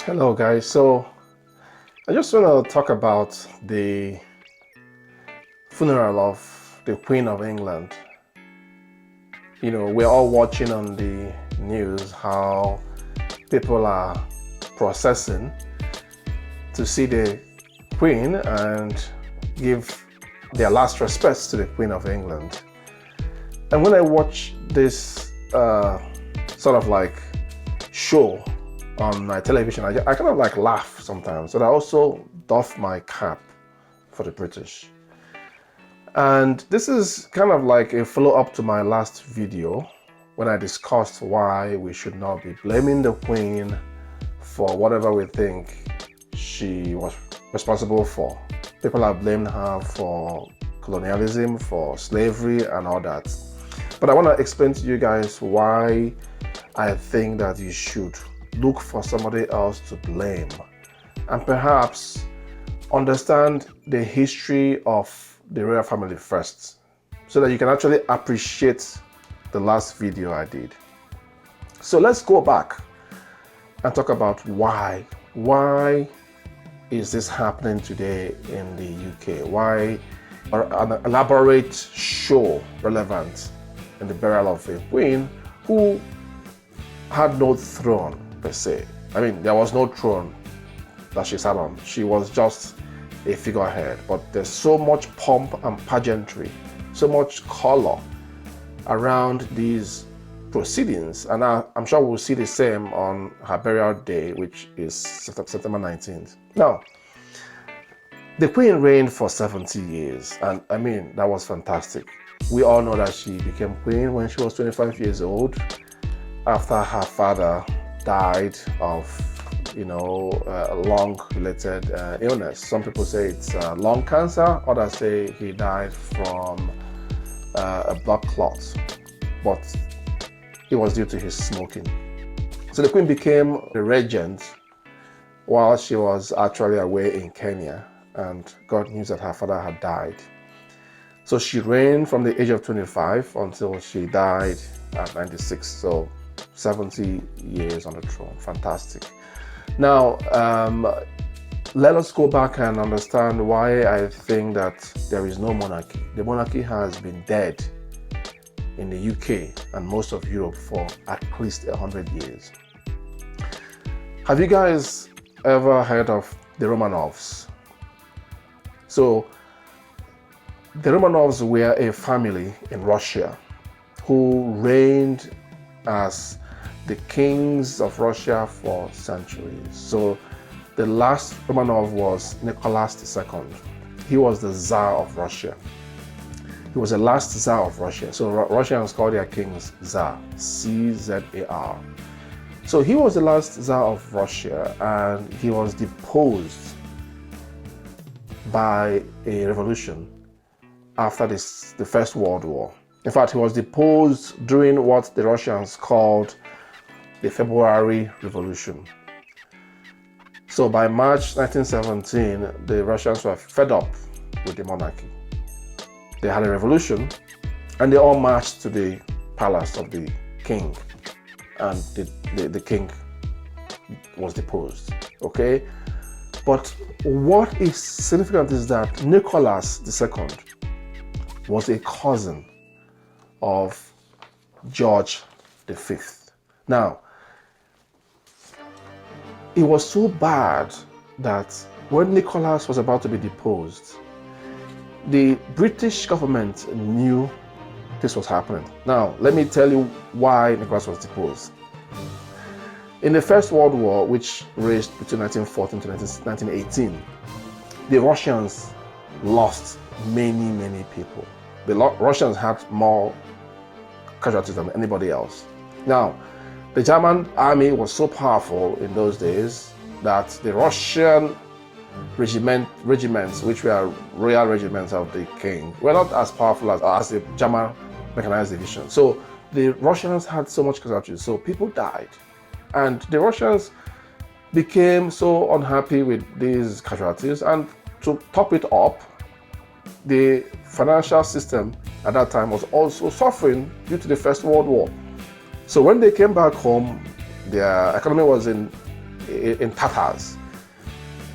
Hello guys, so I just want to talk about the funeral of the Queen of England. You know, we're all watching on the news how people are processing to see the Queen and give their last respects to the Queen of England. And when I watch this sort of like show on my television, I kind of like laugh sometimes, but I also doff my cap for the British. And this is kind of like a follow-up to my last video when I discussed why we should not be blaming the Queen for whatever we think she was responsible for. People have blamed her for colonialism, for slavery and all that. But I want to explain to you guys why I think that you should look for somebody else to blame and perhaps understand the history of the royal family first so that you can actually appreciate the last video I did. So let's go back and talk about why is this happening today in the UK? Why are an elaborate show relevant in the burial of a queen who had no throne per se? I mean, there was no throne that she sat on. She was just a figurehead. But there's so much pomp and pageantry, so much color around these proceedings. And I'm sure we'll see the same on her burial day, which is September 19th. Now, the Queen reigned for 70 years. And I mean, that was fantastic. We all know that she became queen when she was 25 years old after her father died of, a lung-related illness. Some people say it's lung cancer, others say he died from a blood clot, but it was due to his smoking. So the Queen became the regent while she was actually away in Kenya and got news that her father had died. So she reigned from the age of 25 until she died at 96. So 70 years on the throne. Fantastic. Now, let us go back and understand why I think that there is no monarchy. The monarchy has been dead in the UK and most of Europe for at least 100 years. Have you guys ever heard of the Romanovs? So, the Romanovs were a family in Russia who reigned as the kings of Russia for centuries. So the last Romanov was Nicholas II. He was the Tsar of Russia. He was the last Tsar of Russia. So Russians call their kings Tsar, C-Z-A-R. So he was the last Tsar of Russia, and he was deposed by a revolution after the First World War. In fact, he was deposed during what the Russians called the February Revolution. So by March 1917, the Russians were fed up with the monarchy. They had a revolution and they all marched to the palace of the king, and the king was deposed. Okay? But what is significant is that Nicholas II was a cousin of George V. Now, it was so bad that when Nicholas was about to be deposed, the British government knew this was happening. Now, let me tell you why Nicholas was deposed. In the First World War, which raged between 1914 to 1918, the Russians lost many people. The Russians had more casualties than anybody else. Now, the German army was so powerful in those days that the Russian regiments, which were royal regiments of the king, were not as powerful as the German mechanized division. So the Russians had so much casualties, so people died. And the Russians became so unhappy with these casualties, and to top it up, the financial system at that time was also suffering due to the First World War. So when they came back home, their economy was in in tatters.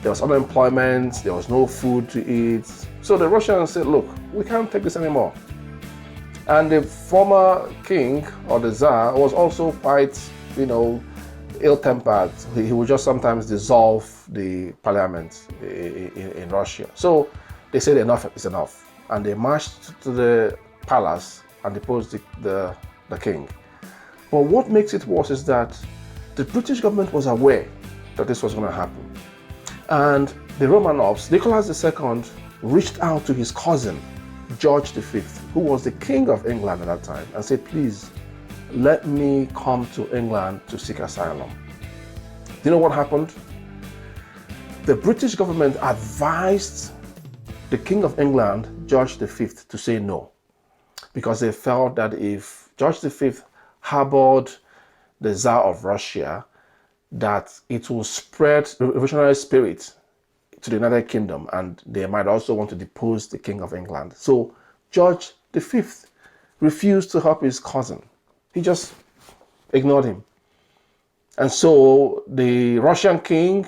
There was unemployment, there was no food to eat. So the Russians said, look, we can't take this anymore. And the former king, or the Tsar, was also quite, ill-tempered. He would just sometimes dissolve the parliament in Russia. So they said enough is enough. And they marched to the palace and deposed the king. But what makes it worse is that the British government was aware that this was going to happen. And the Romanovs, Nicholas II, reached out to his cousin, George V, who was the king of England at that time, and said, please, let me come to England to seek asylum. Do you know what happened? The British government advised the King of England, George V, to say no, because they felt that if George V harbored the Tsar of Russia, that it will spread revolutionary spirit to the United Kingdom, and they might also want to depose the King of England. So George V refused to help his cousin. He just ignored him. And so the Russian king,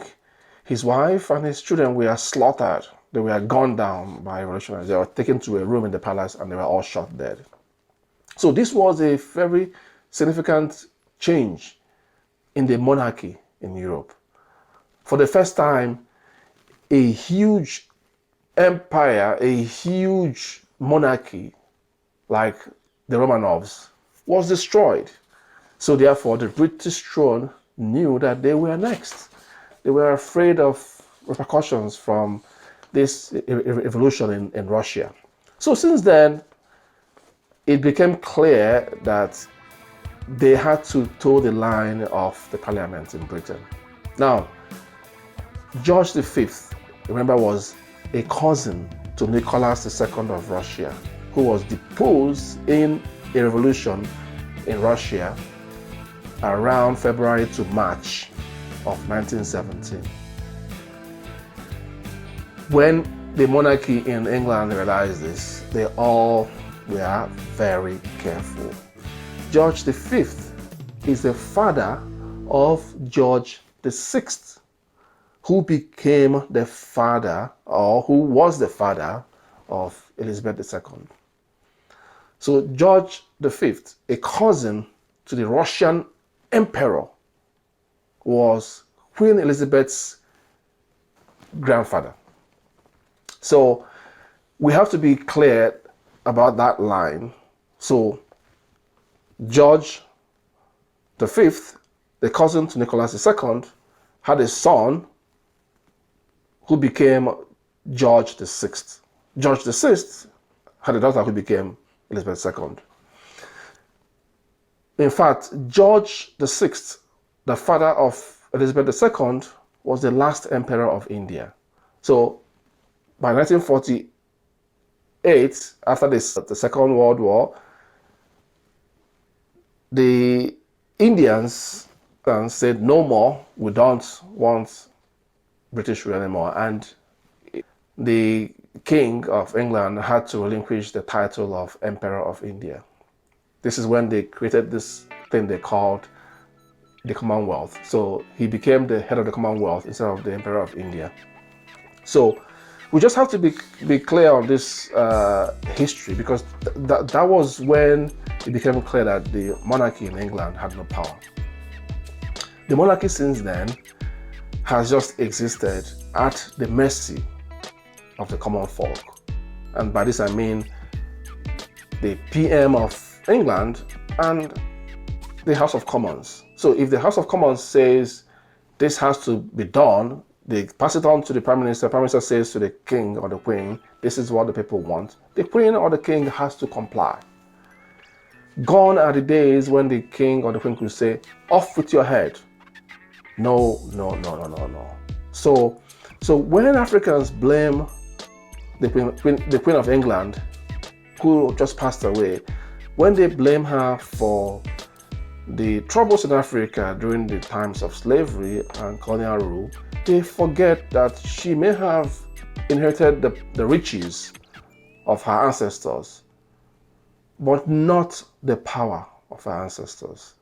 his wife, and his children were slaughtered. They were gunned down by revolutionaries. They were taken to a room in the palace and they were all shot dead. So this was a very significant change in the monarchy in Europe. For the first time, a huge empire, a huge monarchy like the Romanovs was destroyed. So therefore, the British throne knew that they were next. They were afraid of repercussions from this revolution in Russia. So since then, it became clear that they had to toe the line of the parliament in Britain. Now, George V, remember, was a cousin to Nicholas II of Russia, who was deposed in a revolution in Russia around February to March of 1917. When the monarchy in England realized this, they all were very careful. George V is the father of George VI, who became the father, or who was the father of Elizabeth II. So George V, a cousin to the Russian emperor, was Queen Elizabeth's grandfather. So we have to be clear about that line. So George V, the cousin to Nicholas II, had a son who became George VI. George VI had a daughter who became Elizabeth II. In fact, George VI, the father of Elizabeth II, was the last emperor of India. So by 1948, after the Second World War, the Indians said, no more, we don't want British rule anymore. And the King of England had to relinquish the title of Emperor of India. This is when they created this thing they called the Commonwealth. So he became the head of the Commonwealth instead of the Emperor of India. So we just have to be clear on this history, because that was when it became clear that the monarchy in England had no power. The monarchy since then has just existed at the mercy of the common folk. And by this I mean the PM of England and the House of Commons. So if the House of Commons says this has to be done, they pass it on to the Prime Minister. The Prime Minister says to the King or the Queen, this is what the people want. The Queen or the King has to comply. Gone are the days when the King or the Queen could say, off with your head. No. So when Africans blame the Queen of England, who just passed away, when they blame her for the troubles in Africa during the times of slavery and colonial rule, they forget that she may have inherited the riches of her ancestors, but not the power of her ancestors.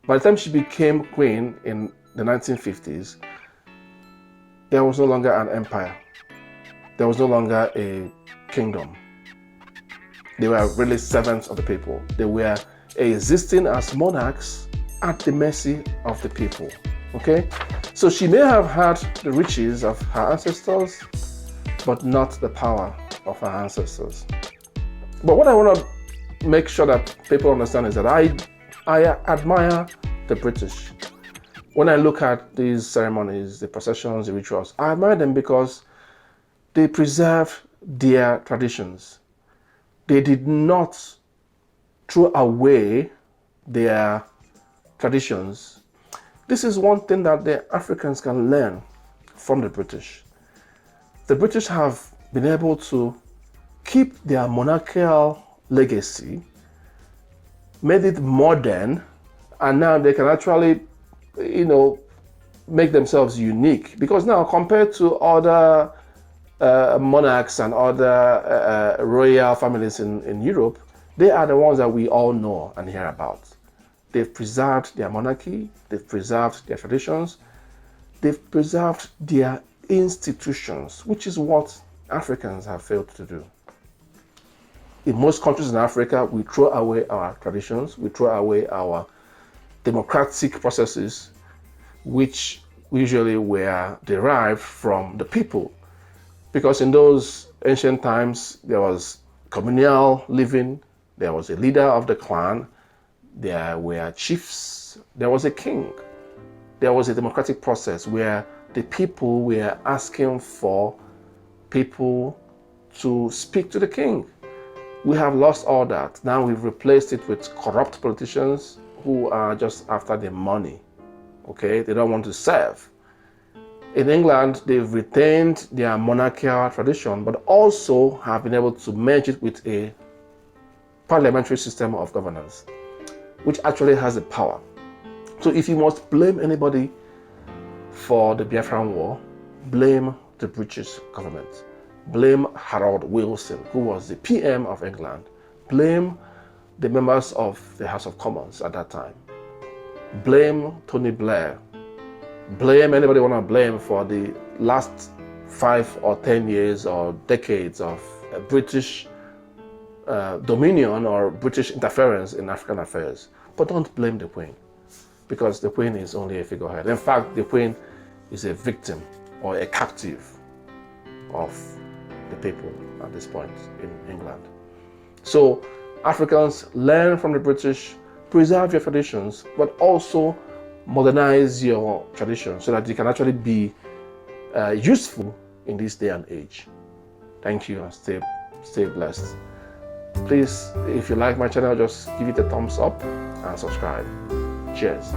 By the time she became queen in the 1950s, there was no longer an empire. There was no longer a kingdom. They were really servants of the people. They were existing as monarchs at the mercy of the people. Okay? So she may have had the riches of her ancestors, but not the power of her ancestors. But what I want to make sure that people understand is that I admire the British. When I look at these ceremonies, the processions, the rituals, I admire them because they preserve their traditions. They did not throw away their traditions. This is one thing that the Africans can learn from the British. The British have been able to keep their monarchical legacy, made it modern, and now they can actually, make themselves unique. Because now, compared to other monarchs and other royal families in Europe, they are the ones that we all know and hear about. They've preserved their monarchy, they've preserved their traditions, they've preserved their institutions, which is what Africans have failed to do. In most countries in Africa, we throw away our traditions, we throw away our democratic processes, which usually were derived from the people. Because in those ancient times, there was communal living, there was a leader of the clan, there were chiefs, there was a king. There was a democratic process where the people were asking for people to speak to the king. We have lost all that. Now we've replaced it with corrupt politicians who are just after the money. Okay, they don't want to serve. In England, they've retained their monarchical tradition, but also have been able to merge it with a parliamentary system of governance, which actually has the power. So if you must blame anybody for the Biafran War, blame the British government. Blame Harold Wilson, who was the PM of England. Blame the members of the House of Commons at that time. Blame Tony Blair. Blame anybody you want to blame for the last 5 or 10 years or decades of British dominion or British interference in African affairs. But don't blame the Queen, because the Queen is only a figurehead. In fact, the Queen is a victim or a captive of the people at this point in England. So Africans, learn from the British, preserve your traditions, but also modernize your traditions so that you can actually be useful in this day and age. Thank you, and stay blessed. Please, if you like my channel, just give it a thumbs up and subscribe. Cheers.